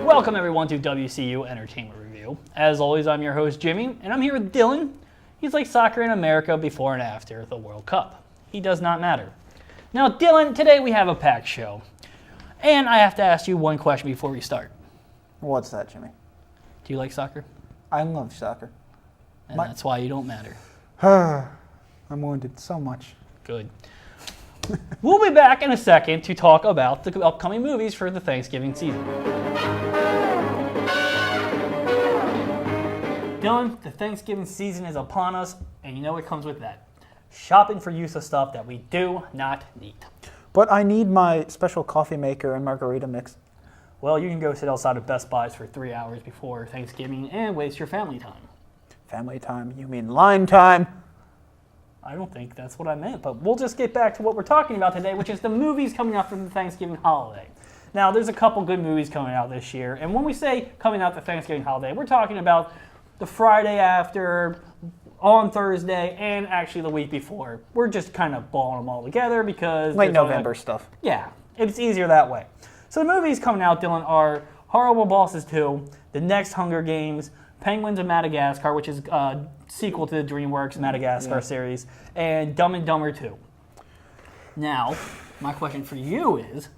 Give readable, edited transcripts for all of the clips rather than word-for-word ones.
Welcome everyone to WCU Entertainment Review. As always, I'm your host Jimmy, and I'm here with Dylan. He's like soccer in America before and after the World Cup. He does not matter. Now Dylan, today we have a packed show. And I have to ask you one question before we start. What's that, Jimmy? Do you like soccer? I love soccer. And that's why you don't matter. I'm wounded so much. Good. We'll be back in a second to talk about the upcoming movies for the Thanksgiving season. Dylan, the Thanksgiving season is upon us, and you know what comes with that. Shopping for useless stuff that we do not need. But I need my special coffee maker and margarita mix. Well, you can go sit outside of Best Buys for 3 hours before Thanksgiving and waste your family time. Family time? You mean line time? I don't think that's what I meant, but we'll just get back to what we're talking about today, which is the movies coming out for the Thanksgiving holiday. Now, there's a couple good movies coming out this year, and when we say coming out the Thanksgiving holiday, we're talking about the Friday after, on Thursday, and actually the week before. We're just kind of balling them all together because... Late November stuff. Yeah, it's easier that way. So the movies coming out, Dylan, are Horrible Bosses 2, The Next Hunger Games, Penguins of Madagascar, which is a sequel to the DreamWorks Madagascar series, and Dumb and Dumber 2. Now, my question for you is,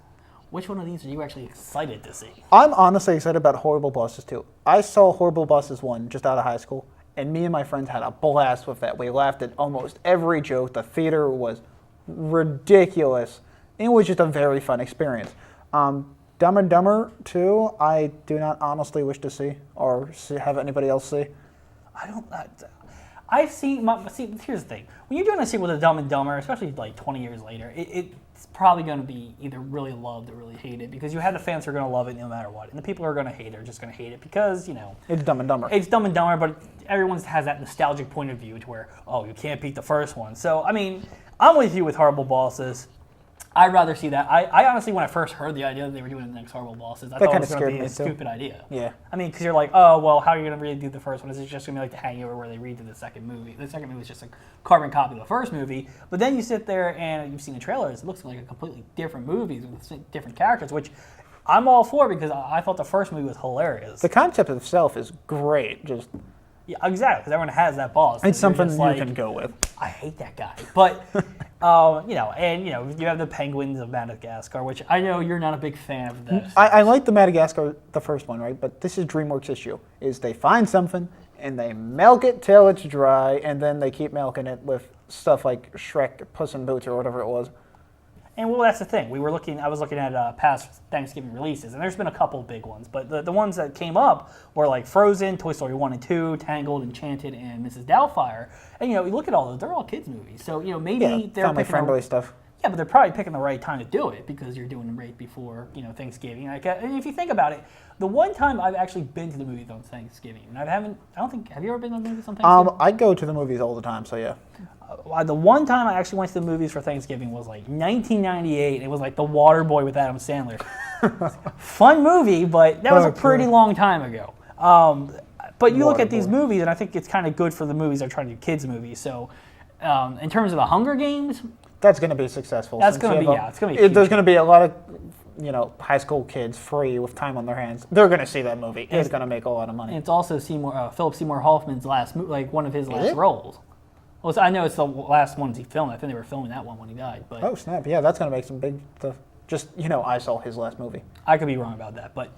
which one of these are you actually excited to see? I'm honestly excited about Horrible Bosses 2. I saw Horrible Bosses 1 just out of high school, and me and my friends had a blast with that. We laughed at almost every joke. The theater was ridiculous. It was just a very fun experience. Dumb and Dumber 2, I do not honestly wish to see or have anybody else see. I've seen, here's the thing. When you're doing a sequel to Dumb and Dumber, especially like 20 years later, it's probably going to be either really loved or really hated because you have the fans who are going to love it no matter what. And the people who are going to hate it are just going to hate it because, you know. It's Dumb and Dumber. It's Dumb and Dumber, but everyone has that nostalgic point of view to where, oh, you can't beat the first one. So, I mean, I'm with you with Horrible Bosses. I'd rather see that. I honestly, when I first heard the idea that they were doing the next Horrible Bosses, I thought it was going to be a stupid idea. Yeah. I mean, because you're like, oh, well, how are you going to redo the first one? Is it just going to be like the hangover where they redo the second movie? The second movie is just a carbon copy of the first movie. But then you sit there and you've seen the trailers. It looks like a completely different movie with different characters, which I'm all for because I thought the first movie was hilarious. The concept itself is great. Just yeah, exactly, because everyone has that boss. It's something you can go with. I hate that guy. But, you have the Penguins of Madagascar, which I know you're not a big fan of that. I like the Madagascar, the first one, right? But this is DreamWorks' issue, is they find something, and they milk it till it's dry, and then they keep milking it with stuff like Shrek, Puss in Boots, or whatever it was. And well, that's the thing. I was looking at past Thanksgiving releases, and there's been a couple big ones. But the ones that came up were like Frozen, Toy Story 1 and 2, Tangled, Enchanted, and Mrs. Doubtfire. And, you look at all those, they're all kids' movies. So, maybe they're family-friendly stuff. Yeah, but they're probably picking the right time to do it because you're doing them right before, Thanksgiving. And if you think about it, the one time I've actually been to the movies on Thanksgiving, and have you ever been to the movies on Thanksgiving? I go to the movies all the time, so yeah. The one time I actually went to the movies for Thanksgiving was like 1998. It was like The Waterboy with Adam Sandler. Fun movie, but that was a pretty long time ago. But you look at these movies, and I think it's kind of good for the movies they're trying to do kids' movies. So in terms of the Hunger Games, that's going to be successful. That's going to be, it's going to be huge. There's going to be a lot of, high school kids free with time on their hands. They're going to see that movie. It's going to make a lot of money. And it's also Philip Seymour Hoffman's one of his last roles. Well, I know it's the last ones he filmed. I think they were filming that one when he died. But oh, snap. Yeah, that's going to make some big stuff. Just, I saw his last movie. I could be wrong about that. But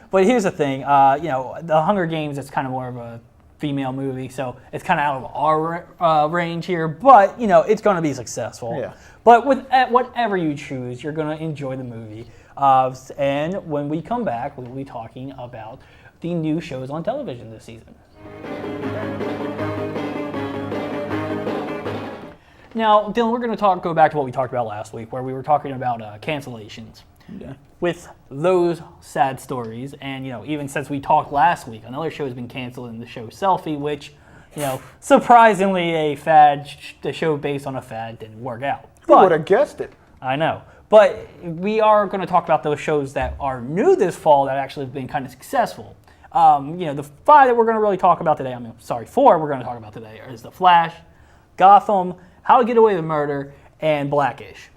but here's the thing. The Hunger Games, it's kind of more of a female movie. So it's kind of out of our range here. But, it's going to be successful. Yeah. But whatever you choose, you're going to enjoy the movie. And when we come back, we'll be talking about the new shows on television this season. Now, Dylan, we're going to go back to what we talked about last week, where we were talking about cancellations. Yeah. With those sad stories, and even since we talked last week, another show has been canceled in the show Selfie, which, surprisingly a fad, the show based on a fad didn't work out. Who would have guessed it? I know. But we are going to talk about those shows that are new this fall that actually have been kind of successful. The 5 that we're going to really talk about today, 4 we're going to talk about today is The Flash, Gotham, How to Get Away with Murder, and Blackish.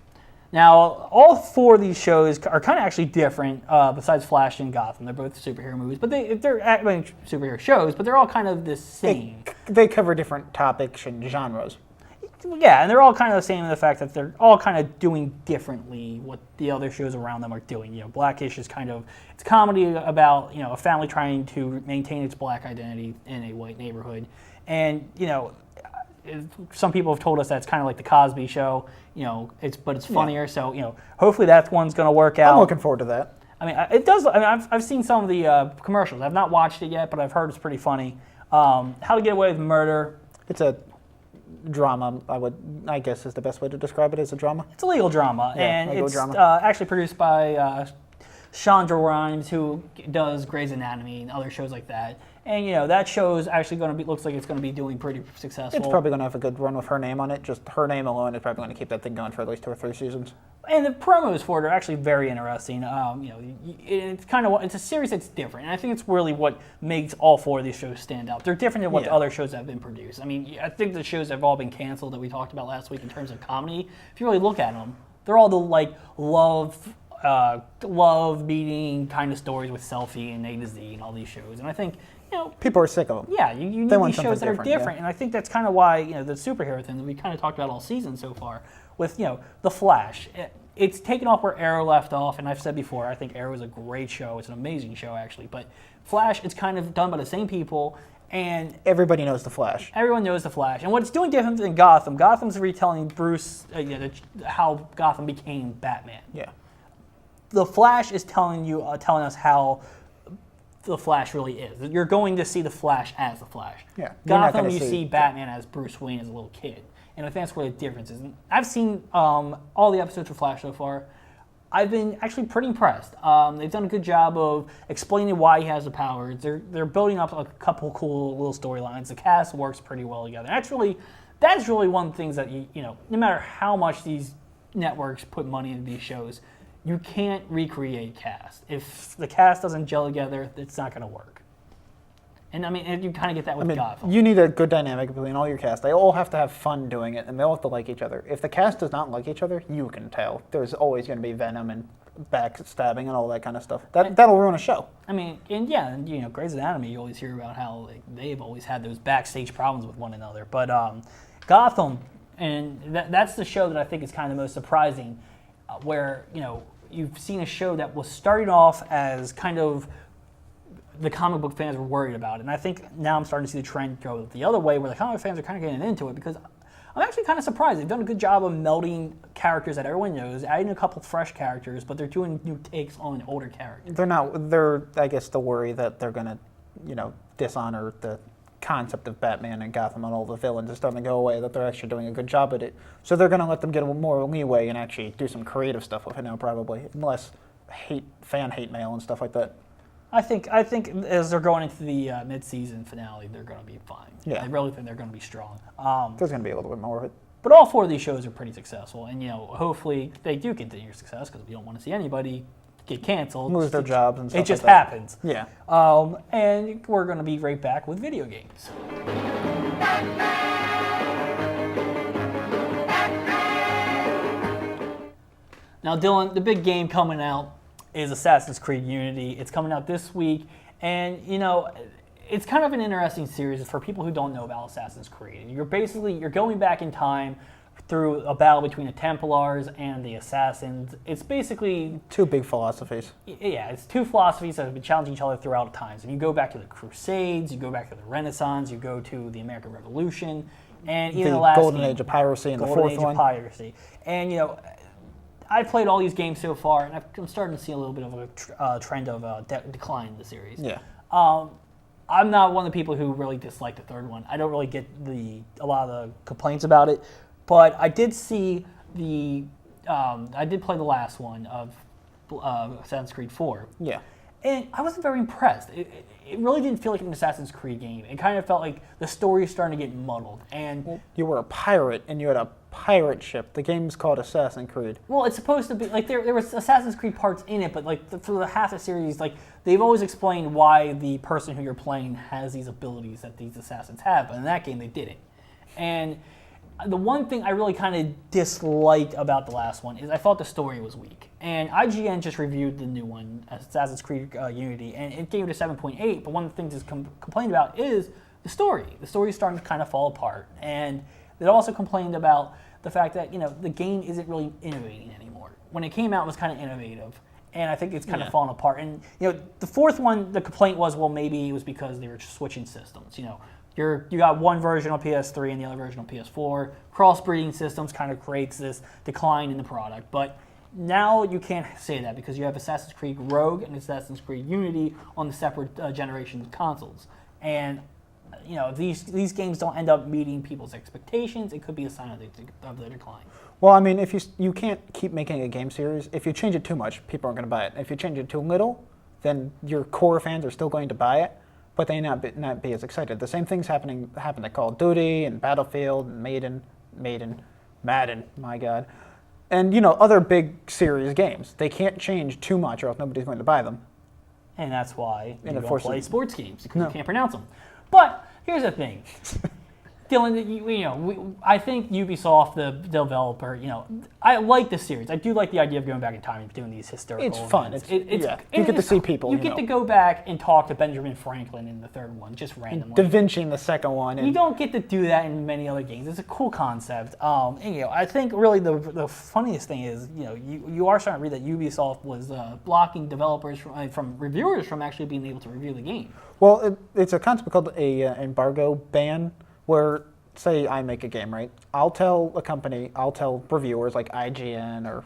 Now, all 4 of these shows are kind of actually different, besides Flash and Gotham. They're both superhero movies, but they're superhero shows, but they're all kind of the same. They cover different topics and genres. Yeah, and they're all kind of the same in the fact that they're all kind of doing differently what the other shows around them are doing. Blackish is kind of, it's comedy about, a family trying to maintain its black identity in a white neighborhood. And, some people have told us that it's kind of like the Cosby Show, but it's funnier. Yeah. So, hopefully that one's going to work out. I'm looking forward to that. I mean, it does. I mean, I've seen some of the commercials. I've not watched it yet, but I've heard it's pretty funny. How to Get Away with Murder. It's a drama. I guess is the best way to describe it, as a drama. It's a legal drama, and it's actually produced by Shonda Rhimes, who does Grey's Anatomy and other shows like that. And that show is actually going to be, looks like it's going to be doing pretty successful. It's probably going to have a good run with her name on it. Just her name alone is probably going to keep that thing going for at least 2 or 3 seasons. And the promos for it are actually very interesting. It's a series that's different, and I think it's really what makes all 4 of these shows stand out. They're different than what the other shows that have been produced. I mean, I think the shows that have all been canceled that we talked about last week in terms of comedy, if you really look at them, they're all the love meeting kind of stories with Selfie and A to Z and all these shows. And I think people are sick of them. Yeah, you need these shows that are different, and I think that's kind of why the superhero thing that we kind of talked about all season so far with the Flash. It's taken off where Arrow left off, and I've said before, I think Arrow is a great show. It's an amazing show actually, but Flash, it's kind of done by the same people, and everybody knows the Flash. Everyone knows the Flash, and what it's doing different than Gotham. Gotham's retelling Bruce how Gotham became Batman. Yeah, the Flash is telling us how the Flash really is. You're going to see the Flash as the Flash. Yeah. Gotham, you see Batman as Bruce Wayne as a little kid. And I think that's where the difference is. And I've seen all the episodes of Flash so far. I've been actually pretty impressed. They've done a good job of explaining why he has the powers. They're building up a couple cool little storylines. The cast works pretty well together. That's really one of the things that no matter how much these networks put money into these shows, you can't recreate cast. If the cast doesn't gel together, it's not going to work. And I mean, you kind of get that with Gotham. You need a good dynamic between all your cast. They all have to have fun doing it, and they all have to like each other. If the cast does not like each other, you can tell. There's always going to be venom and backstabbing and all that kind of stuff. That'll ruin a show. I mean, and Grey's Anatomy, you always hear about how they've always had those backstage problems with one another. But Gotham, and that's the show that I think is kind of the most surprising, where you've seen a show that was starting off as kind of the comic book fans were worried about it. And I think now I'm starting to see the trend go the other way, where the comic fans are kind of getting into it, because I'm actually kind of surprised. They've done a good job of melding characters that everyone knows, adding a couple fresh characters, but they're doing new takes on older characters. They're I guess, the worry that they're going to, dishonor the concept of Batman and Gotham and all the villains is starting to go away, that they're actually doing a good job at it. So they're going to let them get more leeway and actually do some creative stuff with it now, probably, less fan hate mail and stuff like that. I think as they're going into the mid-season finale, they're going to be fine. Yeah. I really think they're going to be strong. There's going to be a little bit more of it. But all 4 of these shows are pretty successful, and hopefully they do continue their success, because we don't want to see anybody get canceled, lose their jobs and stuff. It just like that. happens. Yeah. And we're going to be right back with video games. Now, Dylan, the big game coming out is Assassin's Creed Unity. It's coming out this week, and it's kind of an interesting series for people who don't know about Assassin's Creed. You're going back in time through a battle between the Templars and the Assassins. It's basically 2 big philosophies. Yeah, it's 2 philosophies that have been challenging each other throughout times. And you go back to the Crusades, you go back to the Renaissance, you go to the American Revolution, and even the last Golden Age of Piracy and the 4th one. Golden Age of Piracy. And I've played all these games so far, and I'm starting to see a little bit of a trend of decline in the series. Yeah. I'm not one of the people who really dislike the 3rd one. I don't really get a lot of the complaints about it, but I did see I did play the last one of Assassin's Creed 4. Yeah. And I wasn't very impressed. It really didn't feel like an Assassin's Creed game. It kind of felt like the story is starting to get muddled. And you were a pirate, and you had a pirate ship. The game's called Assassin's Creed. Well, it's supposed to be like there was Assassin's Creed parts in it, but for the half the series, they've always explained why the person who you're playing has these abilities that these assassins have, but in that game they didn't. And the one thing I really kind of disliked about the last one is I thought the story was weak. And IGN just reviewed the new one, Assassin's Creed Unity, and it gave it a 7.8. But one of the things it's complained about is the story. The story is starting to kind of fall apart. And it also complained about the fact that, the game isn't really innovating anymore. When it came out, it was kind of innovative. And I think it's kind of fallen apart. And, the fourth one, the complaint was, well, maybe it was because they were switching systems, You got one version on PS3 and the other version on PS4. Crossbreeding systems kind of creates this decline in the product. But now you can't say that because you have Assassin's Creed Rogue and Assassin's Creed Unity on the separate generations of consoles. And if these games don't end up meeting people's expectations, it could be a sign of the decline. Well, I mean, if you can't keep making a game series, if you change it too much, people aren't going to buy it. If you change it too little, then your core fans are still going to buy it, but they not be as excited. The same things happen to Call of Duty and Battlefield and Madden, my God. And, other big series games. They can't change too much or else nobody's going to buy them. And that's why you don't play sports games because No. you can't pronounce them. But here's the thing. Dylan, I think Ubisoft, the developer, I like the series. I do like the idea of going back in time and doing these historical It's fun. events. You get to see people. You get to go back and talk to Benjamin Franklin in the third one, just randomly. Da Vinci in the second one. You don't get to do that in many other games. It's a cool concept. I think really the funniest thing is, you are starting to read that Ubisoft was blocking developers from reviewers from actually being able to review the game. Well, it's a concept called a embargo ban, where, say I make a game, right? I'll tell reviewers like IGN or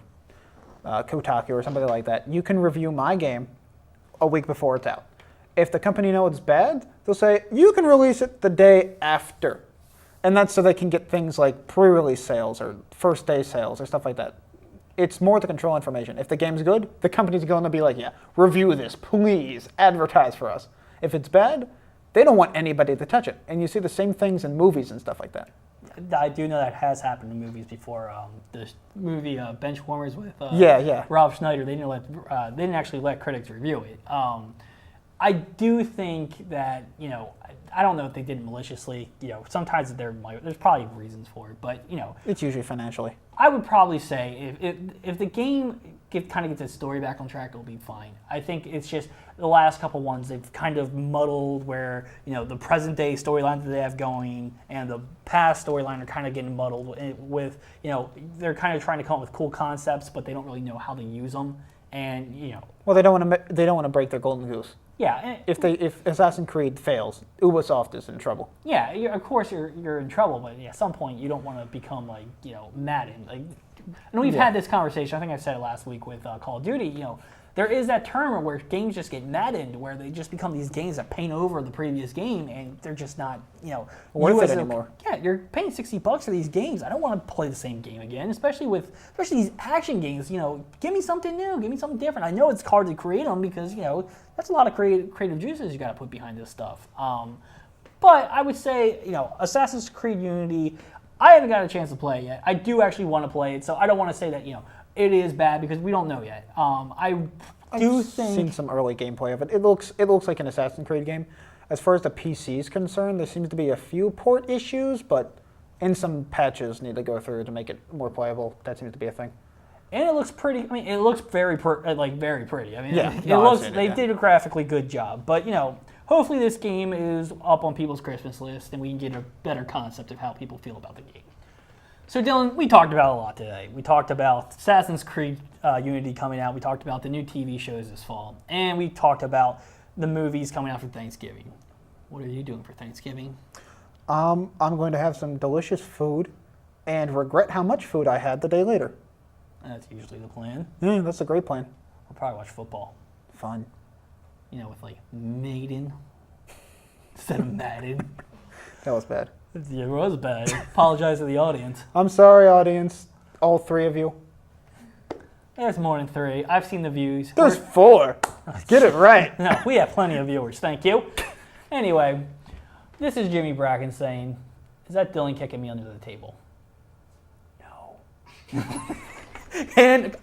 Kotaku or somebody like that, you can review my game a week before it's out. If the company knows it's bad, they'll say, you can release it the day after. And that's so they can get things like pre-release sales or first day sales or stuff like that. It's more to control information. If the game's good, the company's going to be like, yeah, review this, please, advertise for us. If it's bad, they don't want anybody to touch it. And you see the same things in movies and stuff like that. I do know that has happened in movies before. The movie Benchwarmers with Rob Schneider, they didn't actually let critics review it. I do think that, I don't know if they did it maliciously. Sometimes there's probably reasons for it, but it's usually financially. I would probably say if the game kind of gets its story back on track, it'll be fine. I think it's just the last couple ones they've kind of muddled where the present day storyline that they have going and the past storyline are kind of getting muddled with they're kind of trying to come up with cool concepts, but they don't really know how to use them. And well, they don't want to break their golden goose. Yeah. If Assassin's Creed fails, Ubisoft is in trouble. Yeah, of course you're in trouble, but at some point you don't want to become like Madden. And we've had this conversation. I think I said it last week with Call of Duty. There is that term where games just get maddened, where they just become these games that paint over the previous game, and they're just not worth it anymore. Yeah, you're paying $60 for these games. I don't want to play the same game again, especially these action games. Give me something new, give me something different. I know it's hard to create them because that's a lot of creative juices you got to put behind this stuff. But I would say Assassin's Creed Unity, I haven't got a chance to play it yet. I do actually want to play it, so I don't want to say that it is bad because we don't know yet. I've seen some early gameplay of it. It looks like an Assassin's Creed game. As far as the PC is concerned, there seems to be a few port issues, but some patches need to go through to make it more playable. That seems to be a thing. And it looks pretty. I mean, it looks very pretty. I mean, yeah, they did a graphically good job. But hopefully this game is up on people's Christmas list, and we can get a better concept of how people feel about the game. So Dylan, we talked about a lot today. We talked about Assassin's Creed Unity coming out. We talked about the new TV shows this fall. And we talked about the movies coming out for Thanksgiving. What are you doing for Thanksgiving? I'm going to have some delicious food and regret how much food I had the day later. That's usually the plan. Yeah, that's a great plan. I'll probably watch football. Fun. With like Maiden instead of Madden. That was bad. Yeah, it was bad. Apologize to the audience. I'm sorry, audience. All three of you. There's more than 3. I've seen the views. There's 4. Get it right. No, we have plenty of viewers. Thank you. Anyway, this is Jimmy Bracken saying, is that Dylan kicking me under the table? No. And